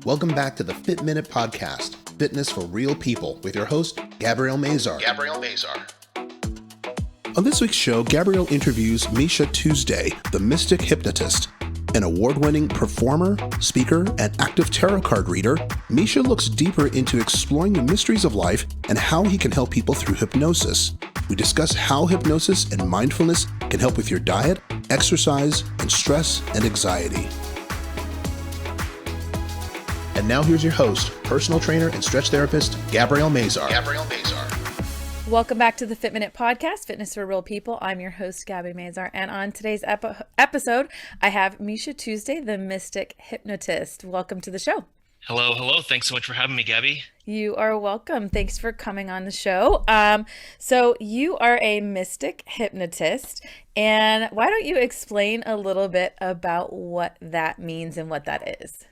Welcome back to the Fit Minute Podcast, Fitness for Real People, with your host, Gabrielle Mazar. On this week's show, Gabrielle interviews Misha Tuesday, the Mystic Hypnotist. An award-winning performer, speaker, and active tarot card reader, Misha looks deeper into exploring the mysteries of life and how he can help people through hypnosis. We discuss how hypnosis and mindfulness can help with your diet, exercise, and stress and anxiety. And now here's your host, personal trainer and stretch therapist, Gabrielle Mazar. Welcome back to the Fit Minute Podcast, Fitness for Real People. I'm your host, Gabby Mazar, and on today's episode, I have Misha Tuesday, the Mystic Hypnotist. Welcome to the show. Hello. Thanks so much for having me, Gabby. You are welcome. Thanks for coming on the show. So you are a Mystic Hypnotist, and why don't you explain a little bit about what that means and what that is?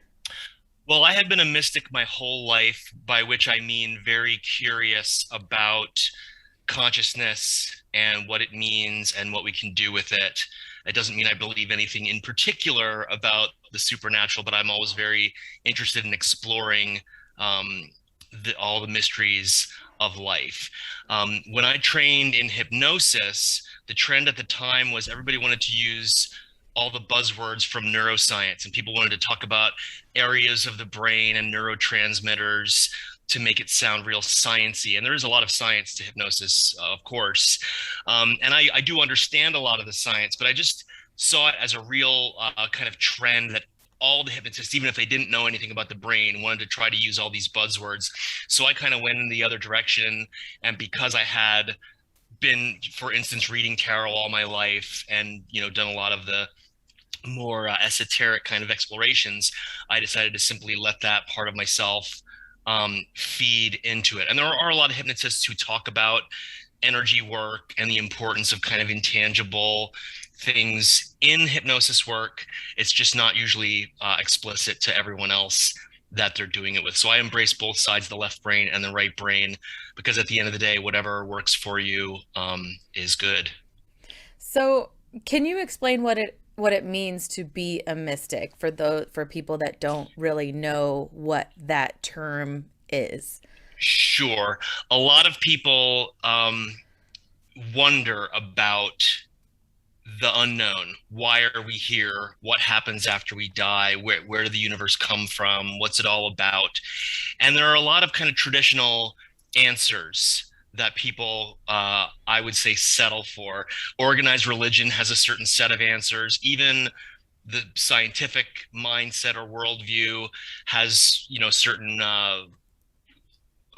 Well, I had been a mystic my whole life, by which I mean very curious about consciousness and what it means and what we can do with it. It doesn't mean I believe anything in particular about the supernatural, but I'm always very interested in exploring all the mysteries of life. When I trained in hypnosis, the trend at the time was everybody wanted to use all the buzzwords from neuroscience, and people wanted to talk about areas of the brain and neurotransmitters to make it sound real sciencey. And there is a lot of science to hypnosis, of course. And I do understand a lot of the science, but I just saw it as a real kind of trend that all the hypnotists, even if they didn't know anything about the brain, wanted to try to use all these buzzwords. So I kind of went in the other direction. And because I had been, for instance, reading tarot all my life and, done a lot of the more esoteric kind of explorations, I decided to simply let that part of myself feed into it. And there are a lot of hypnotists who talk about energy work and the importance of kind of intangible things in hypnosis work. It's just not usually explicit to everyone else that they're doing it with. So I embrace both sides, the left brain and the right brain, because at the end of the day, whatever works for you is good. So can you explain what it means to be a mystic for people that don't really know what that term is? Sure. A lot of people wonder about the unknown. Why are we here? What happens after we die? Where did the universe come from? What's it all about? And there are a lot of kind of traditional answers that people, I would say, settle for. Organized religion has a certain set of answers. Even the scientific mindset or worldview has, certain, I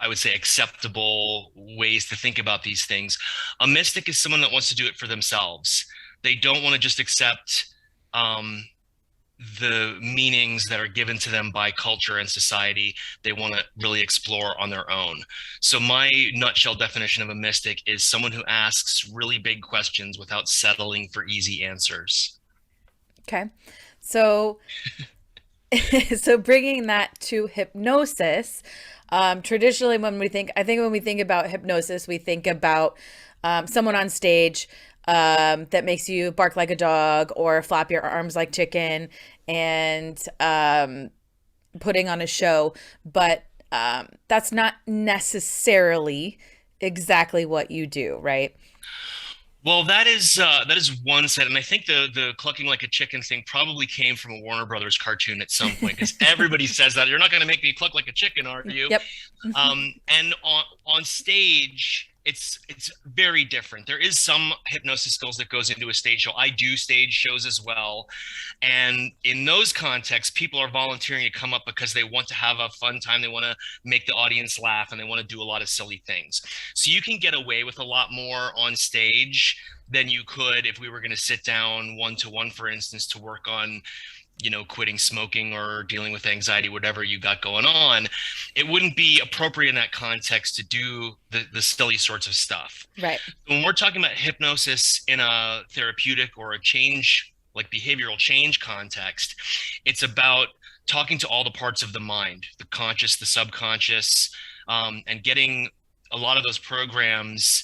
would say, acceptable ways to think about these things. A mystic is someone that wants to do it for themselves. They don't want to just accept the meanings that are given to them by culture and society. They want to really explore on their own. So my nutshell definition of a mystic is someone who asks really big questions without settling for easy answers. Okay. So, so bringing that to hypnosis, traditionally when we think about hypnosis, we think about someone on stage that makes you bark like a dog or flap your arms like chicken and putting on a show. But that's not necessarily exactly what you do, right? Well, that is one set, and I think the clucking like a chicken thing probably came from a Warner Brothers cartoon at some point, because everybody says that. You're not going to make me cluck like a chicken, are you? Yep. And on stage, it's very different. There is some hypnosis skills that goes into a stage show. I do stage shows as well. And in those contexts, people are volunteering to come up because they want to have a fun time. They want to make the audience laugh, and they want to do a lot of silly things. So you can get away with a lot more on stage than you could if we were going to sit down one-to-one, for instance, to work on quitting smoking or dealing with anxiety, whatever you got going on. It wouldn't be appropriate in that context to do the silly sorts of stuff. Right. When we're talking about hypnosis in a therapeutic or a change, like behavioral change context, it's about talking to all the parts of the mind, the conscious, the subconscious, and getting a lot of those programs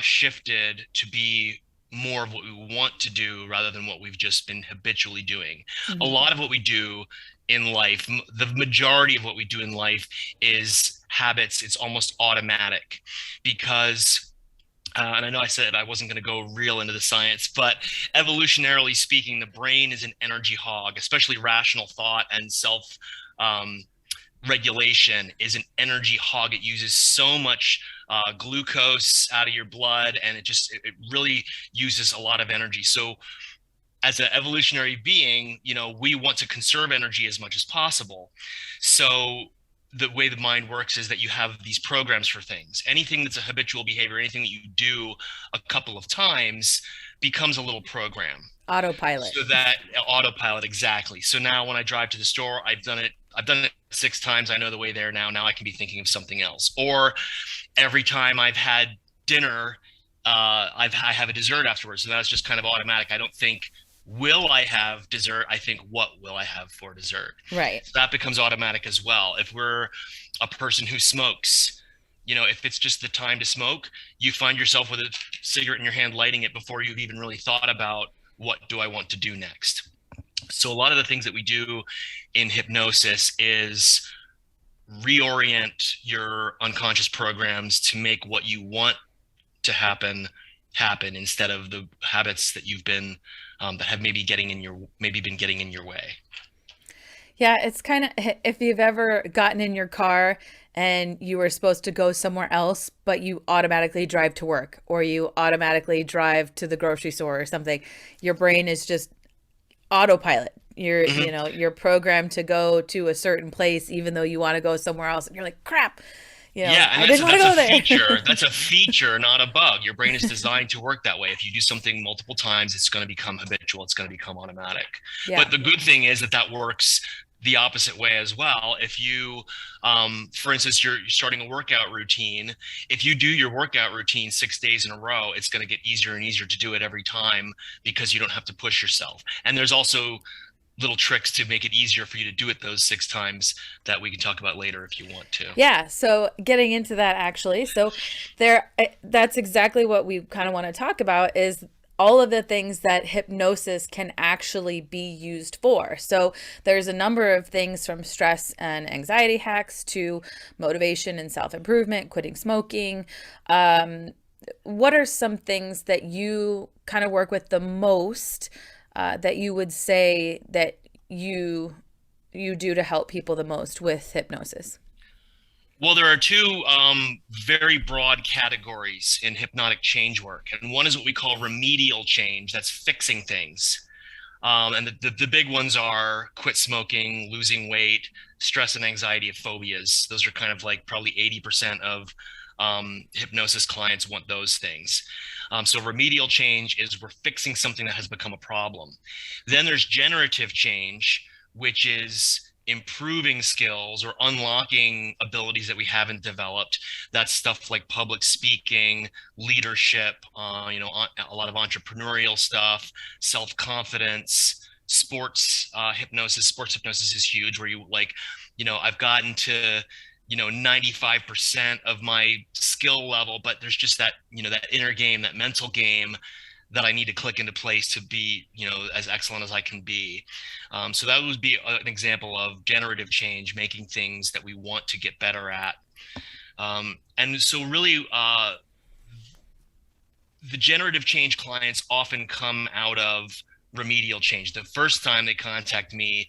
shifted to be more of what we want to do rather than what we've just been habitually doing. Mm-hmm. A lot of what we do in life. The majority of what we do in life is habits. It's almost automatic because and I know I said I wasn't going to go real into the science, but evolutionarily speaking, the brain is an energy hog, especially rational thought and self um, regulation is an energy hog. It uses so much glucose out of your blood, and it really uses a lot of energy. So as an evolutionary being, we want to conserve energy as much as possible. So the way the mind works is that you have these programs for things. Anything that's a habitual behavior, anything that you do a couple of times becomes a little program. Autopilot. So that autopilot, exactly. So now when I drive to the store, I've done it 6 times. I know the way there now. Now I can be thinking of something else. Or every time I've had dinner, I have a dessert afterwards. So that's just kind of automatic. I don't think, will I have dessert? I think, what will I have for dessert? Right. So that becomes automatic as well. If we're a person who smokes, if it's just the time to smoke, you find yourself with a cigarette in your hand, lighting it before you've even really thought about what do I want to do next. So a lot of the things that we do in hypnosis is reorient your unconscious programs to make what you want to happen instead of the habits that you've been that have maybe been getting in your way. Yeah, it's kind of, if you've ever gotten in your car and you were supposed to go somewhere else, but you automatically drive to work or you automatically drive to the grocery store or something, your brain is just autopilot. You're programmed to go to a certain place, even though you want to go somewhere else. And you're like, crap, Yeah, and I didn't want to go there. feature. That's a feature, not a bug. Your brain is designed to work that way. If you do something multiple times, it's going to become habitual. It's going to become automatic. Yeah. But the good thing is that works the opposite way as well. If you, for instance, you're starting a workout routine, if you do your workout routine 6 days in a row, it's going to get easier and easier to do it every time because you don't have to push yourself. And there's also little tricks to make it easier for you to do it those 6 times that we can talk about later if you want to. Yeah. So getting into that actually, so that's exactly what we kind of want to talk about is all of the things that hypnosis can actually be used for. So there's a number of things from stress and anxiety hacks to motivation and self-improvement, quitting smoking. What are some things that you kind of work with the most that you would say that you do to help people the most with hypnosis? Well, there are 2 very broad categories in hypnotic change work. And one is what we call remedial change. That's fixing things. And the big ones are quit smoking, losing weight, stress and anxiety, and phobias. Those are kind of like probably 80% of hypnosis clients want those things. So remedial change is we're fixing something that has become a problem. Then there's generative change, which is improving skills or unlocking abilities that we haven't developed. That's stuff like public speaking, leadership, a lot of entrepreneurial stuff, self-confidence, sports hypnosis. Sports hypnosis is huge, where I've gotten to 95% of my skill level, but there's just that that inner game, that mental game that I need to click into place to be, as excellent as I can be. So that would be an example of generative change, making things that we want to get better at. And so really, the generative change clients often come out of remedial change. The first time they contact me,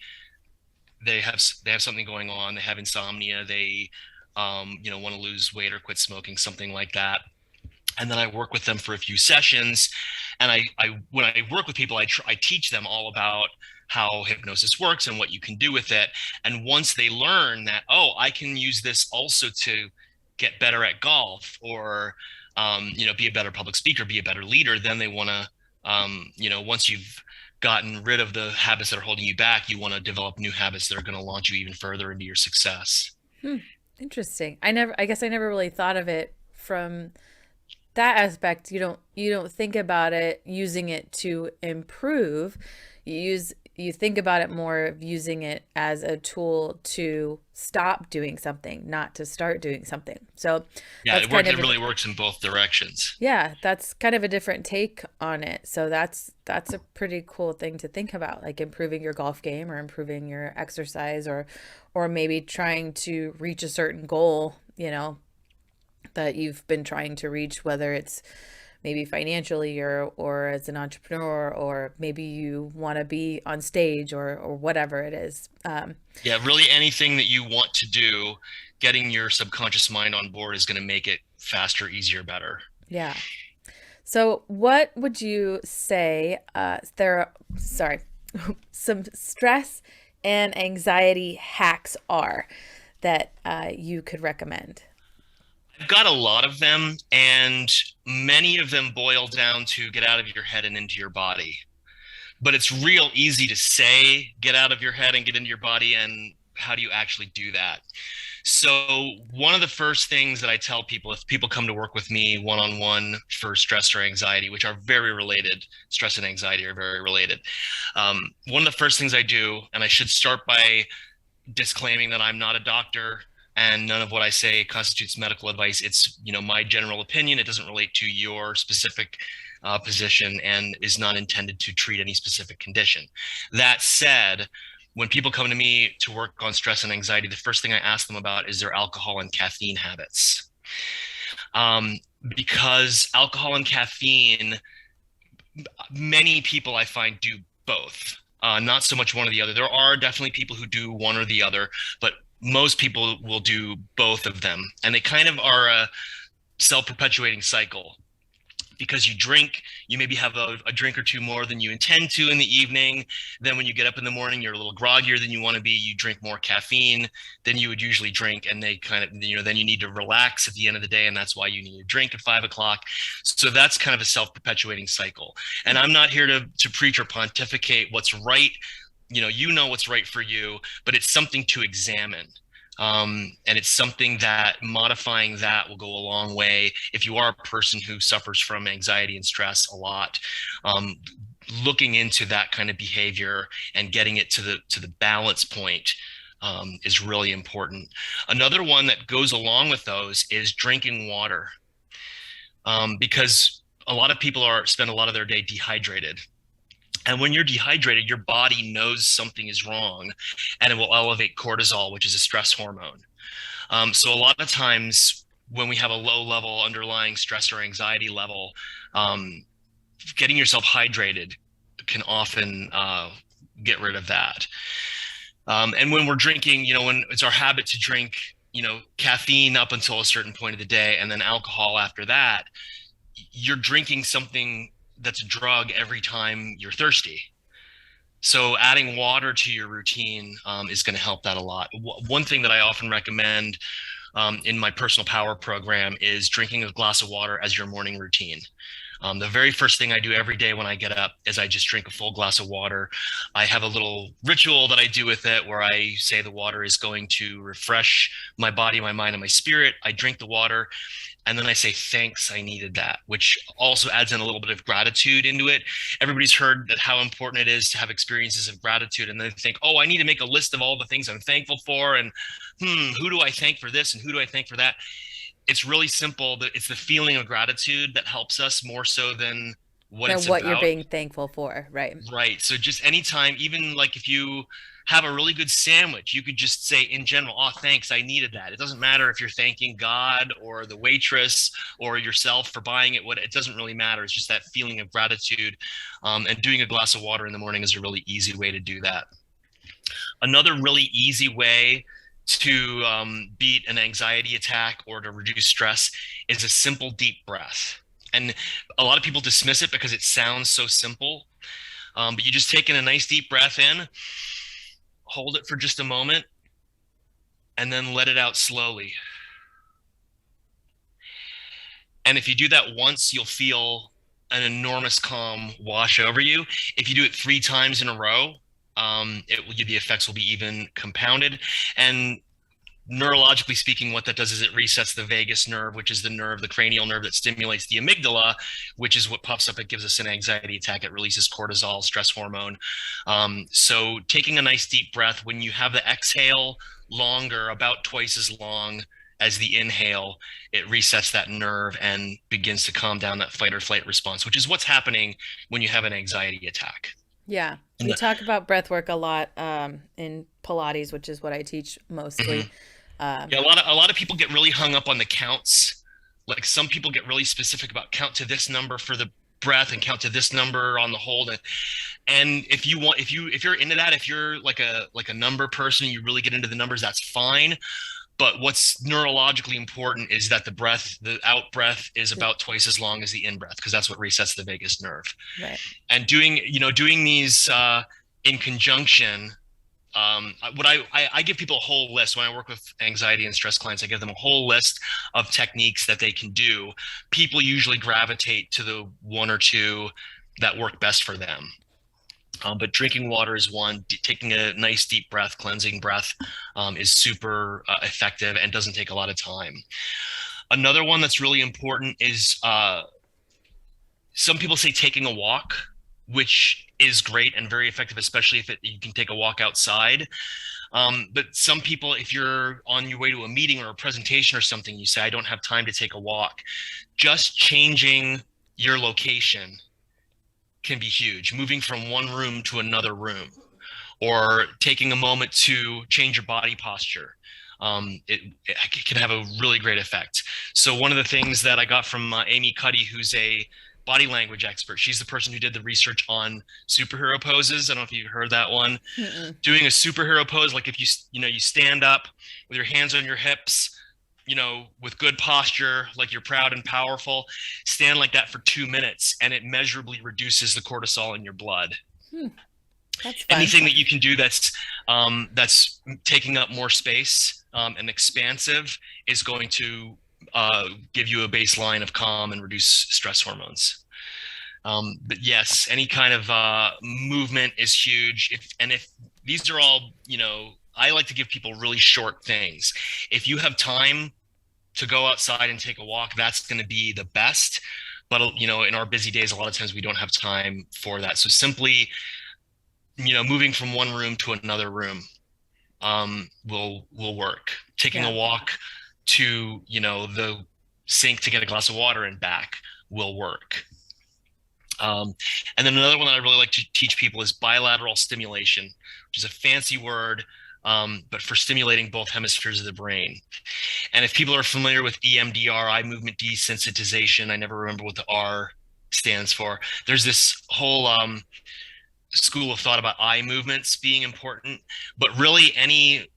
they have something going on. They have insomnia. They, want to lose weight or quit smoking, something like that. And then I work with them for a few sessions. And when I work with people, I teach them all about how hypnosis works and what you can do with it. And once they learn that, I can use this also to get better at golf or, be a better public speaker, be a better leader, then they want to, once you've gotten rid of the habits that are holding you back, you want to develop new habits that are going to launch you even further into your success. Interesting. I guess I never really thought of it from that aspect. You don't think about it using it to improve. You you think about it more of using it as a tool to stop doing something, not to start doing something. So Yeah, that's kind it of really works in both directions. yeah, that's kind of a different take on it. So that's a pretty cool thing to think about, like improving your golf game or improving your exercise or maybe trying to reach a certain goal, that you've been trying to reach, whether it's maybe financially or as an entrepreneur, or maybe you want to be on stage or whatever it is. Yeah, really anything that you want to do, getting your subconscious mind on board is going to make it faster, easier, better. Yeah. So what would you say there are, sorry, some stress and anxiety hacks are that you could recommend? I've got a lot of them, and many of them boil down to get out of your head and into your body. But it's real easy to say, get out of your head and get into your body. And how do you actually do that? So, one of the first things that I tell people, if people come to work with me one on one for stress or anxiety, which are very related, stress and anxiety are very related. One of the first things I do, and I should start by disclaiming that I'm not a doctor and none of what I say constitutes medical advice. It's, my general opinion. It doesn't relate to your specific position and is not intended to treat any specific condition. That said, when people come to me to work on stress and anxiety, the first thing I ask them about is their alcohol and caffeine habits. Because alcohol and caffeine, many people I find do both. Not so much one or the other. There are definitely people who do one or the other, but most people will do both of them. And they kind of are a self-perpetuating cycle. Because you drink, you maybe have a drink or two more than you intend to in the evening. Then when you get up in the morning, you're a little groggier than you want to be. You drink more caffeine than you would usually drink. And they kind of, then you need to relax at the end of the day. And that's why you need to drink at 5 o'clock. So that's kind of a self-perpetuating cycle. And I'm not here to preach or pontificate what's right. You know what's right for you, but it's something to examine. And it's something that modifying that will go a long way if you are a person who suffers from anxiety and stress a lot. Looking into that kind of behavior and getting it to the balance point is really important. Another one that goes along with those is drinking water, because a lot of people spend a lot of their day dehydrated. And when you're dehydrated, your body knows something is wrong, and it will elevate cortisol, which is a stress hormone. So a lot of times when we have a low level underlying stress or anxiety level, getting yourself hydrated can often get rid of that. And when we're drinking, when it's our habit to drink, caffeine up until a certain point of the day and then alcohol after that, you're drinking something that's a drug every time you're thirsty. So adding water to your routine is going to help that a lot. One thing that I often recommend in my personal power program is drinking a glass of water as your morning routine. The very first thing I do every day when I get up is I just drink a full glass of water. I have a little ritual that I do with it where I say the water is going to refresh my body, my mind, and my spirit. I drink the water. And then I say, thanks, I needed that, which also adds in a little bit of gratitude into it. Everybody's heard that how important it is to have experiences of gratitude. And then think, oh, I need to make a list of all the things I'm thankful for. And who do I thank for this? And who do I thank for that? It's really simple. It's the feeling of gratitude that helps us more so than what it's What about. you're being thankful for, right? Right. So just anytime, even like if you have a really good sandwich, you could just say in general, oh, thanks, I needed that. It doesn't matter if you're thanking God or the waitress or yourself for buying it. It doesn't really matter. It's just that feeling of gratitude. And doing a glass of water in the morning is a really easy way to do that. Another really easy way to beat an anxiety attack or to reduce stress is a simple deep breath. And a lot of people dismiss it because it sounds so simple, but you just take in a nice deep breath in, hold it for just a moment, and then let it out slowly. And if you do that once, you'll feel an enormous calm wash over you. If you do it 3 times in a row, the effects will be even compounded. And neurologically speaking, what that does is it resets the vagus nerve, which is the nerve, the cranial nerve that stimulates the amygdala, which is what puffs up. It gives us an anxiety attack. It releases cortisol, stress hormone. So taking a nice deep breath, when you have the exhale longer, about twice as long as the inhale, it resets that nerve and begins to calm down that fight or flight response, which is what's happening when you have an anxiety attack. Yeah. We talk about breath work a lot in Pilates, which is what I teach mostly. Yeah, a lot of people get really hung up on the counts. Like some people get really specific about count to this number for the breath and count to this number on the hold. And if you're into that, if you're like a number person, you really get into the numbers, that's fine. But what's neurologically important is that the out breath is about twice as long as the in breath, because that's what resets the vagus nerve. Right. And doing these in conjunction, I give people a whole list. When I work with anxiety and stress clients, I give them a whole list of techniques that they can do. People usually gravitate to the one or two that work best for them. But drinking water is one. Taking a nice deep breath, cleansing breath, is super effective and doesn't take a lot of time. Another one that's really important is some people say taking a walk, which is great and very effective, especially if you can take a walk outside. But some people, if you're on your way to a meeting or a presentation or something, you say, I don't have time to take a walk. Just changing your location can be huge. Moving from one room to another room, or taking a moment to change your body posture. It can have a really great effect. So one of the things that I got from Amy Cuddy, who's a body language expert, she's the person who did the research on superhero poses. I don't know if you heard that one. Doing a superhero pose, like if you stand up with your hands on your hips, with good posture, like you're proud and powerful, stand like that for 2 minutes, and it measurably reduces the cortisol in your blood. That's fun. Anything that you can do that's taking up more space and expansive is going to give you a baseline of calm and reduce stress hormones. But yes, any kind of movement is huge. If these are all, I like to give people really short things. If you have time to go outside and take a walk, that's going to be the best. But, in our busy days, a lot of times we don't have time for that. So simply, moving from one room to another room will work. Taking a walk to, the sink to get a glass of water and back will work. And then another one that I really like to teach people is bilateral stimulation, which is a fancy word, but for stimulating both hemispheres of the brain. And if people are familiar with EMDR, eye movement desensitization, I never remember what the R stands for. There's this whole school of thought about eye movements being important, but really any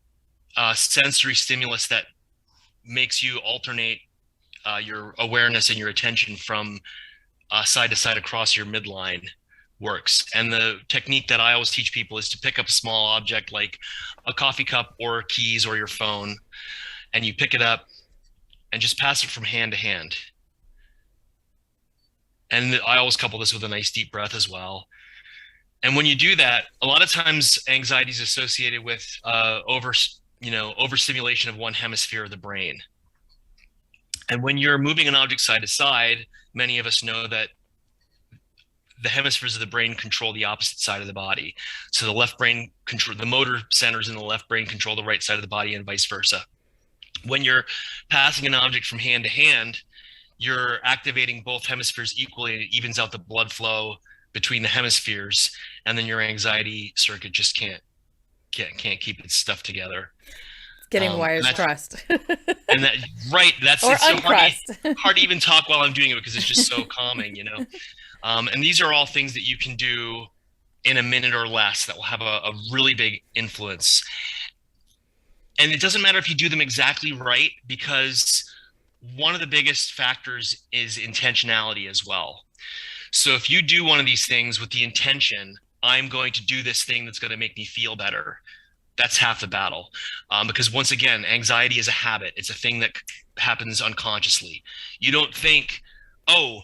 sensory stimulus that makes you alternate your awareness and your attention from side to side across your midline works. And the technique that I always teach people is to pick up a small object like a coffee cup or keys or your phone, and you pick it up and just pass it from hand to hand. And I always couple this with a nice deep breath as well. And when you do that, a lot of times anxiety is associated with overstimulation of one hemisphere of the brain. And when you're moving an object side to side, many of us know that the hemispheres of the brain control the opposite side of the body. So the left brain control the motor centers in the left brain control the right side of the body, and vice versa. When you're passing an object from hand to hand, you're activating both hemispheres equally, and it evens out the blood flow between the hemispheres, and then your anxiety circuit just can't keep its stuff together. Getting wires crossed. And that's or it's so uncrossed. hard to even talk while I'm doing it because it's just so calming, And these are all things that you can do in a minute or less that will have a really big influence. And it doesn't matter if you do them exactly right, because one of the biggest factors is intentionality as well. So if you do one of these things with the intention, I'm going to do this thing that's going to make me feel better, that's half the battle. Because once again, anxiety is a habit. It's a thing that happens unconsciously. You don't think, oh,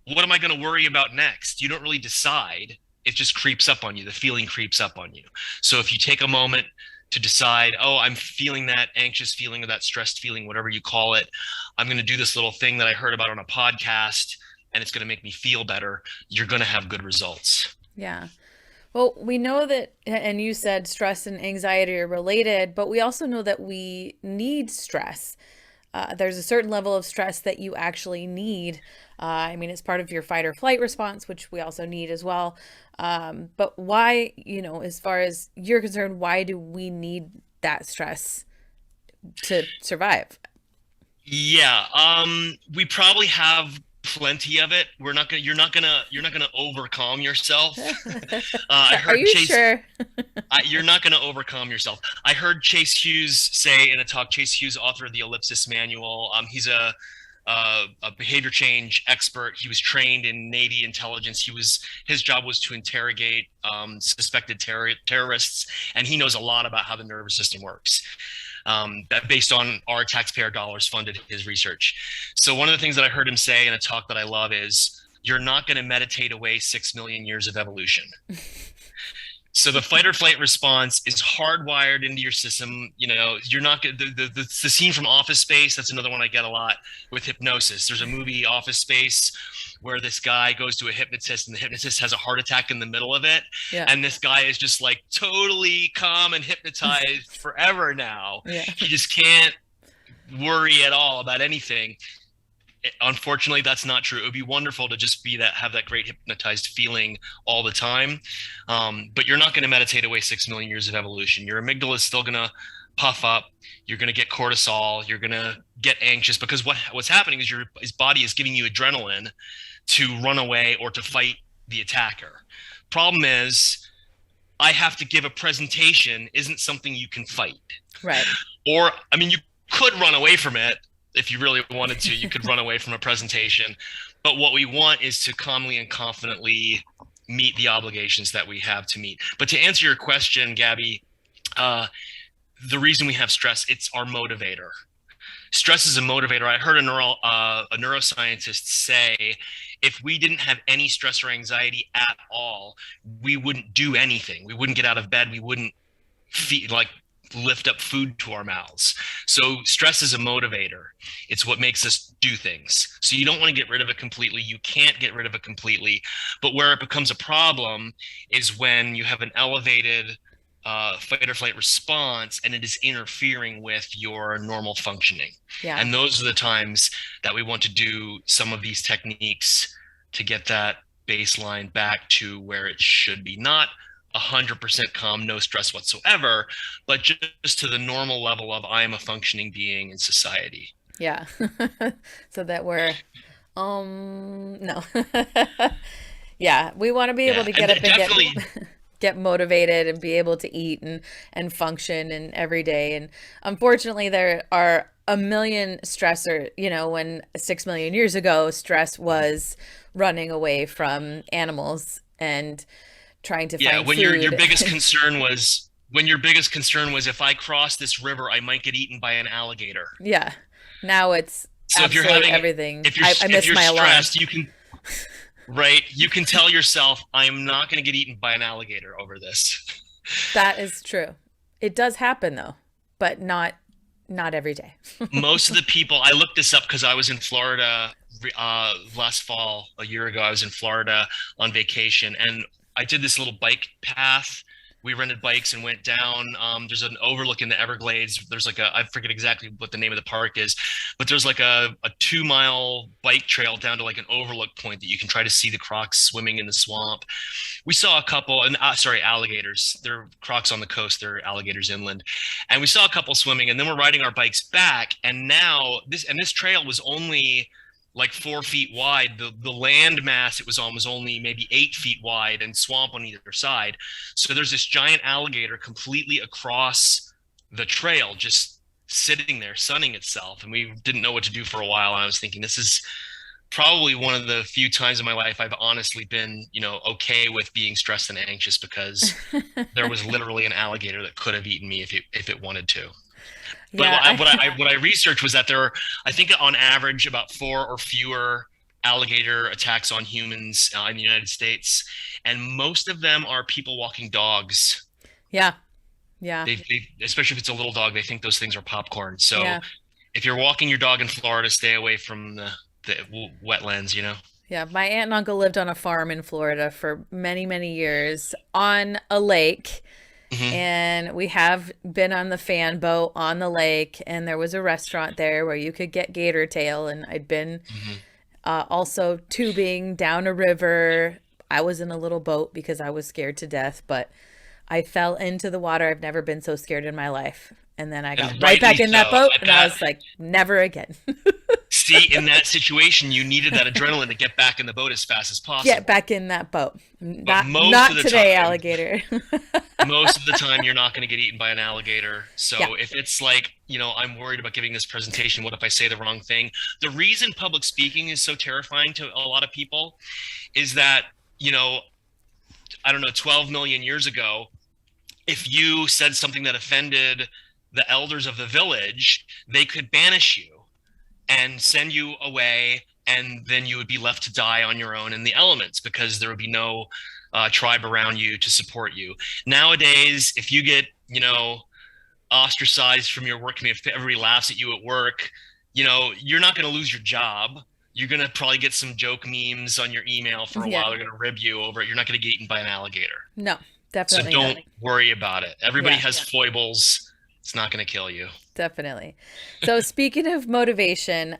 what am I going to worry about next? You don't really decide. It just creeps up on you. The feeling creeps up on you. So if you take a moment to decide, oh, I'm feeling that anxious feeling or that stressed feeling, whatever you call it. I'm going to do this little thing that I heard about on a podcast and it's going to make me feel better. You're going to have good results. Yeah. Well, we know that, and you said stress and anxiety are related, but we also know that we need stress. There's a certain level of stress that you actually need. I mean, it's part of your fight or flight response, which we also need as well. But why, as far as you're concerned, why do we need that stress to survive? Yeah, we probably have plenty of it. You're not gonna overcome yourself. I Are heard you sure? You're not gonna overcome yourself. I heard Chase Hughes say in a talk. Chase Hughes, author of the Ellipsis Manual. He's a behavior change expert. He was trained in Navy intelligence. His job was to interrogate suspected terrorists, and he knows a lot about how the nervous system works. That based on our taxpayer dollars funded his research. So one of the things that I heard him say in a talk that I love is, you're not going to meditate away 6 million years of evolution. So the fight or flight response is hardwired into your system. You're not going to, the scene from Office Space, that's another one I get a lot with hypnosis. There's a movie, Office Space, where this guy goes to a hypnotist and the hypnotist has a heart attack in the middle of it. Yeah. And this guy is just like totally calm and hypnotized forever now. Yeah. He just can't worry at all about anything. Unfortunately, that's not true. It would be wonderful to just have that great hypnotized feeling all the time. But you're not going to meditate away 6 million years of evolution. Your amygdala is still going to puff up. You're going to get cortisol. You're going to get anxious because what's happening is his body is giving you adrenaline to run away or to fight the attacker. Problem is, I have to give a presentation isn't something you can fight. Right. Or, I mean, you could run away from it. If you really wanted to, you could run away from a presentation. But what we want is to calmly and confidently meet the obligations that we have to meet. But to answer your question, Gabby, the reason we have stress, it's our motivator. Stress is a motivator. I heard a neuroscientist say, if we didn't have any stress or anxiety at all, we wouldn't do anything. We wouldn't get out of bed. We wouldn't lift up food to our mouths. So stress is a motivator. It's what makes us do things. So you don't want to get rid of it completely. You can't get rid of it completely. But where it becomes a problem is when you have an elevated fight or flight response and it is interfering with your normal functioning. Yeah. And those are the times that we want to do some of these techniques to get that baseline back to where it should be. Not 100% calm, no stress whatsoever, but just to the normal level of I am a functioning being in society. Yeah. So that we're, no. Yeah. We want to be able to get up and get motivated and be able to eat and function and every day. And unfortunately, there are a million stressor, when 6 million years ago, stress was running away from animals and trying to find when food. your biggest concern was if I cross this river, I might get eaten by an alligator. Yeah. Now it's so absolutely everything. I miss my alarm. You can tell yourself, I'm not going to get eaten by an alligator over this. That is true. It does happen though, but not every day. Most of the people, I looked this up because I was in Florida last fall, a year ago. I was in Florida on vacation, and I did this little bike path. We rented bikes and went down. There's an overlook in the Everglades. There's I forget exactly what the name of the park is, but there's a 2-mile bike trail down to an overlook point that you can try to see the crocs swimming in the swamp. We saw a couple, alligators. They're crocs on the coast. They're alligators inland. And we saw a couple swimming, and then we're riding our bikes back. And now this trail was only 4 feet wide. The land mass it was on was only maybe 8 feet wide and swamp on either side. So there's this giant alligator completely across the trail, just sitting there sunning itself. And we didn't know what to do for a while. And I was thinking, this is probably one of the few times in my life I've honestly been, okay with being stressed and anxious, because there was literally an alligator that could have eaten me if it wanted to. But yeah. what I researched was that there are, I think on average, about 4 or fewer alligator attacks on humans in the United States. And most of them are people walking dogs. Yeah. Yeah. They, especially if it's a little dog, they think those things are popcorn. So Yeah. if you're walking your dog in Florida, stay away from the wetlands, you know? Yeah, my aunt and uncle lived on a farm in Florida for many, many years on a lake. Hmm. And we have been on the fan boat on the lake, and there was a restaurant there where you could get gator tail. And I'd been Hmm. also tubing down a river. I was in a little boat because I was scared to death, but I fell into the water. I've never been so scared in my life. And then I got And right back rightly in so. that boat, I and I bet. was like, never again. See, in that situation, you needed that adrenaline to get back in the boat as fast as Get possible. back in that boat. But Not today, alligator. most of the time, you're not going to get eaten by an alligator. Yeah. So if it's like, I'm worried about giving this presentation, what if I say the wrong thing? The reason public speaking is so terrifying to a lot of people is that, you know, I don't know, 12 million years ago, if you said something that offended the elders of the village, they could banish you and send you away, and then you would be left to die on your own in the elements because there would be no tribe around you to support you. Nowadays, if you get, ostracized from your work community, if everybody laughs at you at work, you're not going to lose your job. You're going to probably get some joke memes on your email for a Yeah. while. They're going to rib you over it. You're not going to get eaten by an alligator. No, So definitely not. don't worry about it. Everybody Yeah, has foibles. It's not going to kill you. definitely. So speaking of motivation,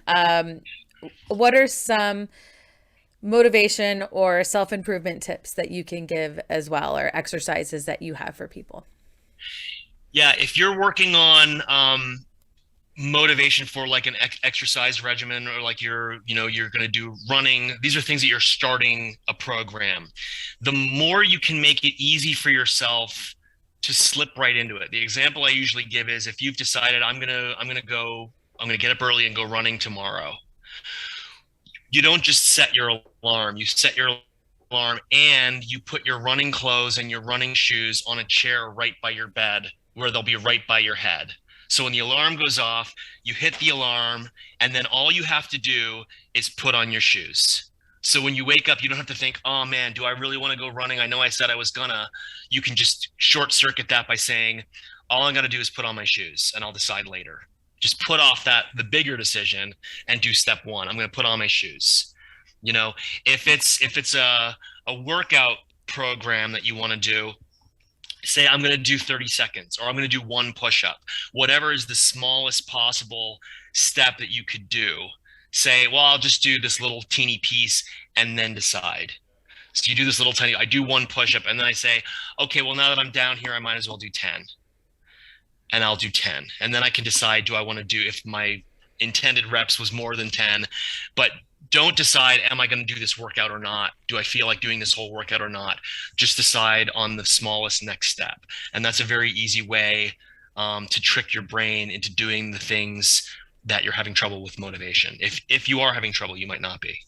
what are some motivation or self-improvement tips that you can give as well, or exercises that you have for people? Yeah, if you're working on motivation for like an exercise regimen, or like you're going to do running, these are things that you're starting a program. The more you can make it easy for yourself to slip right into it. The example I usually give is if you've decided I'm going to get up early and go running tomorrow. You don't just set your alarm, you set your alarm and you put your running clothes and your running shoes on a chair right by your bed where they'll be right by your head. So when the alarm goes off, you hit the alarm, and then all you have to do is put on your shoes. So when you wake up, you don't have to think, oh man, do I really want to go running? I know I said I was gonna. You can just short circuit that by saying, all I'm gonna do is put on my shoes and I'll decide later. Just put off the bigger decision and do step one. I'm gonna put on my shoes. You know, if it's a workout program that you want to do, say I'm going to do 30 seconds, or I'm going to do one push-up, whatever is the smallest possible step that you could do. Say, well, I'll just do this little teeny piece and then decide. So you do this little tiny, I do one push-up, and then I say, okay, well, now that I'm down here, I might as well do 10. And I'll do 10. And then I can decide, do I want to do, if my intended reps was more than 10, but don't decide, am I going to do this workout or not? Do I feel like doing this whole workout or not? Just decide on the smallest next step. And that's a very easy way to trick your brain into doing the things that you're having trouble with motivation. If you are having trouble, you might not be.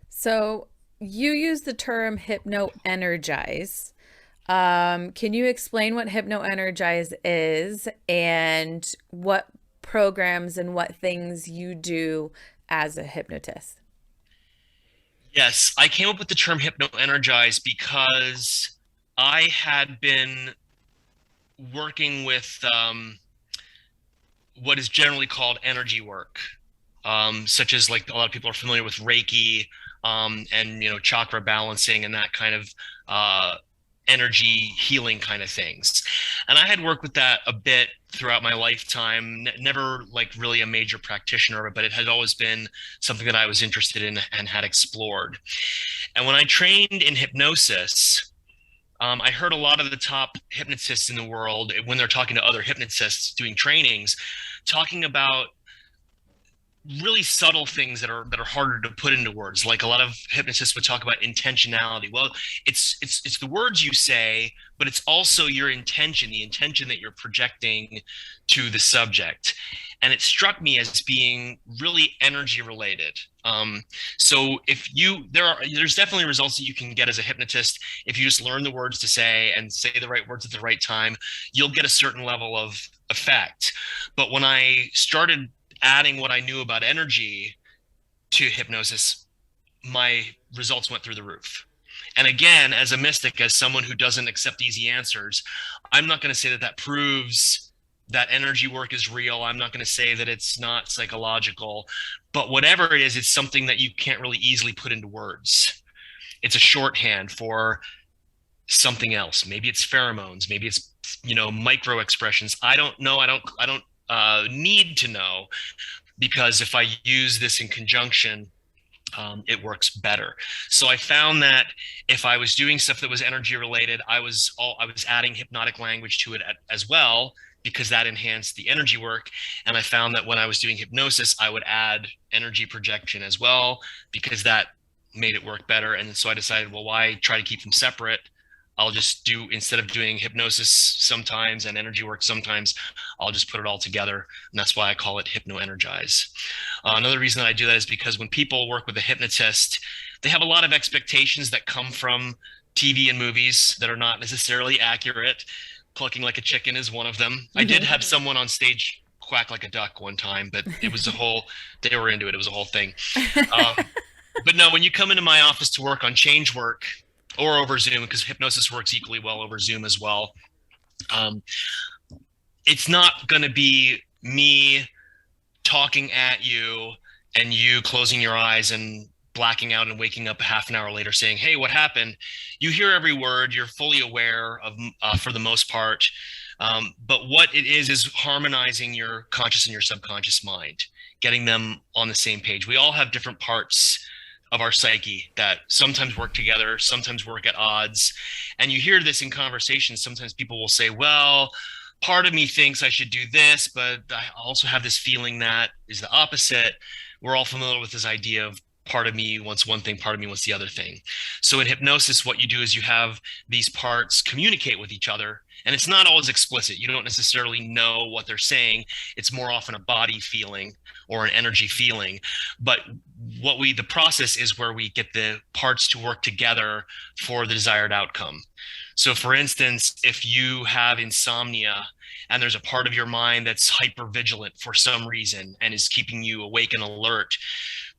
So you use the term Hypno Energize. Can you explain what Hypno Energize is and what programs and what things you do as a hypnotist? Yes, I came up with the term Hypno Energize because I had been working with what is generally called energy work, such as, like, a lot of people are familiar with Reiki, and chakra balancing and that kind of energy healing kind of things. And I had worked with that a bit throughout my lifetime, never like really a major practitioner of it, but it had always been something that I was interested in and had explored. And when I trained in hypnosis, I heard a lot of the top hypnotists in the world, when they're talking to other hypnotists doing trainings, talking about really subtle things that are harder to put into words. Like, a lot of hypnotists would talk about intentionality. Well, it's the words you say, but it's also your intention, the intention that you're projecting to the subject. And it struck me as being really energy related. So there's definitely results that you can get as a hypnotist if you just learn the words to say and say the right words at the right time. You'll get a certain level of effect. But when I started adding what I knew about energy to hypnosis, my results went through the roof. And again, as a mystic, as someone who doesn't accept easy answers, I'm not going to say that that proves that energy work is real. I'm not going to say that it's not psychological, but whatever it is, it's something that you can't really easily put into words. It's a shorthand for something else. Maybe it's pheromones. Maybe it's, micro expressions. I don't know. I don't need to know, because if I use this in conjunction, it works better. So I found that if I was doing stuff that was energy related, I was adding hypnotic language to it as well, because that enhanced the energy work. And I found that when I was doing hypnosis, I would add energy projection as well, because that made it work better. And so I decided, well, why try to keep them separate? I'll just do, instead of doing hypnosis sometimes and energy work sometimes, I'll just put it all together. And that's why I call it Hypno Energize. Another reason that I do that is because when people work with a hypnotist, they have a lot of expectations that come from TV and movies that are not necessarily accurate. Clucking like a chicken is one of them. I did have someone on stage quack like a duck one time, but it was they were into it. It was a whole thing. But no, when you come into my office to work on change work, or over Zoom, because hypnosis works equally well over Zoom as well, it's not going to be me talking at you and you closing your eyes and blacking out and waking up a half an hour later saying, hey, what happened? You hear every word. You're fully aware of, for the most part. But what it is harmonizing your conscious and your subconscious mind, getting them on the same page. We all have different parts of our psyche that sometimes work together, sometimes work at odds. And you hear this in conversations. Sometimes people will say, well, part of me thinks I should do this, but I also have this feeling that is the opposite. We're all familiar with this idea of part of me wants one thing, part of me wants the other thing. So in hypnosis, what you do is you have these parts communicate with each other, and it's not always explicit. You don't necessarily know what they're saying. It's more often a body feeling or an energy feeling. But the process is where we get the parts to work together for the desired outcome. So for instance, if you have insomnia and there's a part of your mind that's hyper vigilant for some reason and is keeping you awake and alert,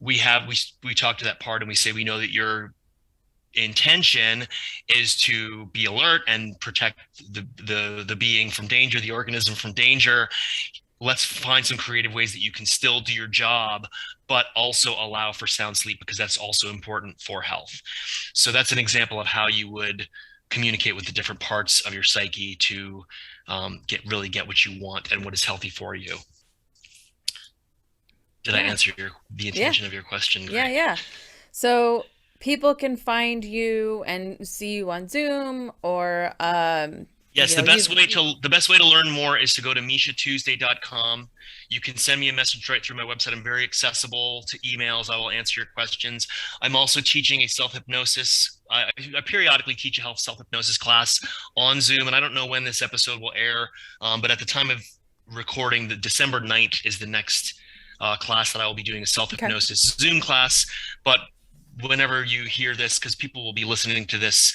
we talk to that part and we say, we know that your intention is to be alert and protect the being from danger, the organism from danger. Let's find some creative ways that you can still do your job, but also allow for sound sleep, because that's also important for health. So that's an example of how you would communicate with the different parts of your psyche to get what you want and what is healthy for you. Did I answer the intention of your question? Yeah. So people can find you and see you on Zoom, or yes, the best way to learn more is to go to MishaTuesday.com. You can send me a message right through my website. I'm very accessible to emails. I will answer your questions. I'm also teaching a self-hypnosis. I periodically teach a self-hypnosis class on Zoom, and I don't know when this episode will air, but at the time of recording, the December 9th is the next class that I will be doing, a self-hypnosis Zoom class. But whenever you hear this, because people will be listening to this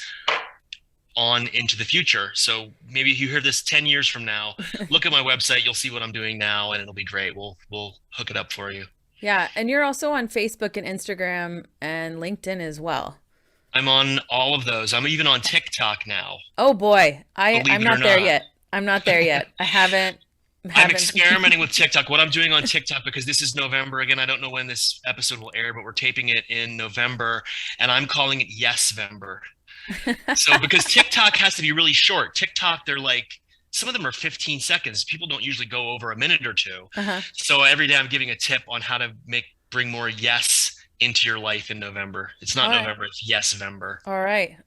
on into the future, so maybe if you hear this 10 years from now, look at my website, you'll see what I'm doing now, and it'll be great. We'll hook it up for you. Yeah, and you're also on Facebook and Instagram and LinkedIn as well. I'm on all of those. I'm even on TikTok now. Oh boy, I'm not there yet. I'm not there yet. I'm experimenting with TikTok. What I'm doing on TikTok, because this is November, again, I don't know when this episode will air, but we're taping it in November, and I'm calling it Yes-vember. So because TikTok has to be really short. TikTok, they're like, some of them are 15 seconds. People don't usually go over a minute or two. So every day I'm giving a tip on how to bring more yes into your life in November. It's not November, it's Yes-vember. All right.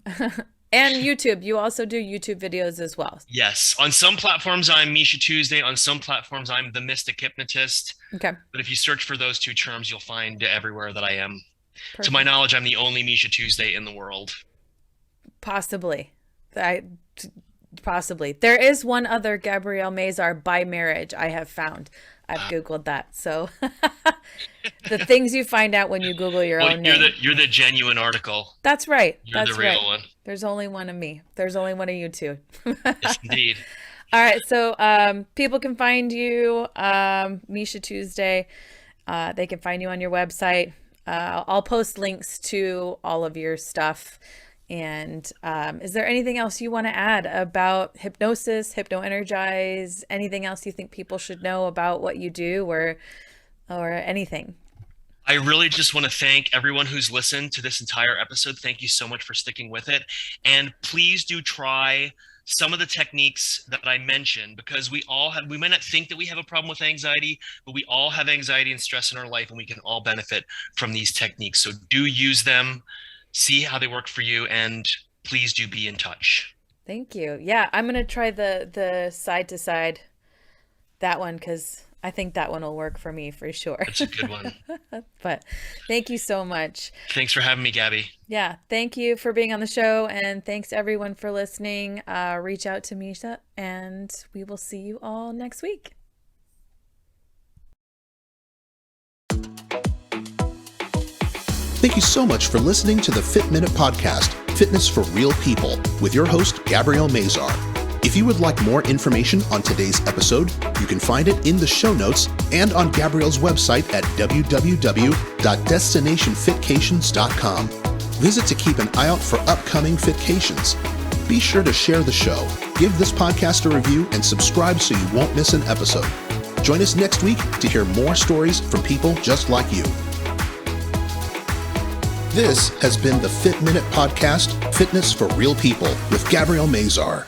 And YouTube. You also do YouTube videos as well. Yes. On some platforms, I'm Misha Tuesday. On some platforms, I'm the Mystic Hypnotist. Okay. But if you search for those two terms, you'll find everywhere that I am. Perfect. To my knowledge, I'm the only Misha Tuesday in the world. Possibly. Possibly. There is one other Gabrielle Mazar by marriage I have found. I've Googled that. So the things you find out when you Google your own name. You're the genuine article. That's right. You're the real one. There's only one of me. There's only one of you two. Yes, indeed. All right. So people can find you, Misha Tuesday. They can find you on your website. I'll post links to all of your stuff And is there anything else you want to add about hypnosis, Hypno Energize, anything else you think people should know about what you do, or anything? I really just want to thank everyone who's listened to this entire episode. Thank you so much for sticking with it. And please do try some of the techniques that I mentioned, because we may not think that we have a problem with anxiety, but we all have anxiety and stress in our life, and we can all benefit from these techniques. So do use them, see how they work for you, and please do be in touch. Thank you. Yeah, I'm going to try the side to side, that one, because I think that one will work for me for sure. That's a good one. But thank you so much. Thanks for having me, Gabby. Yeah, thank you for being on the show, and thanks everyone for listening. Reach out to Misha, and we will see you all next week. Thank you so much for listening to the Fit Minute Podcast, Fitness for Real People, with your host, Gabrielle Mazar. If you would like more information on today's episode, you can find it in the show notes and on Gabrielle's website at www.destinationfitcations.com. Visit to keep an eye out for upcoming fitcations. Be sure to share the show, give this podcast a review, and subscribe so you won't miss an episode. Join us next week to hear more stories from people just like you. This has been the Fit Minute Podcast, Fitness for Real People, with Gabrielle Mazar.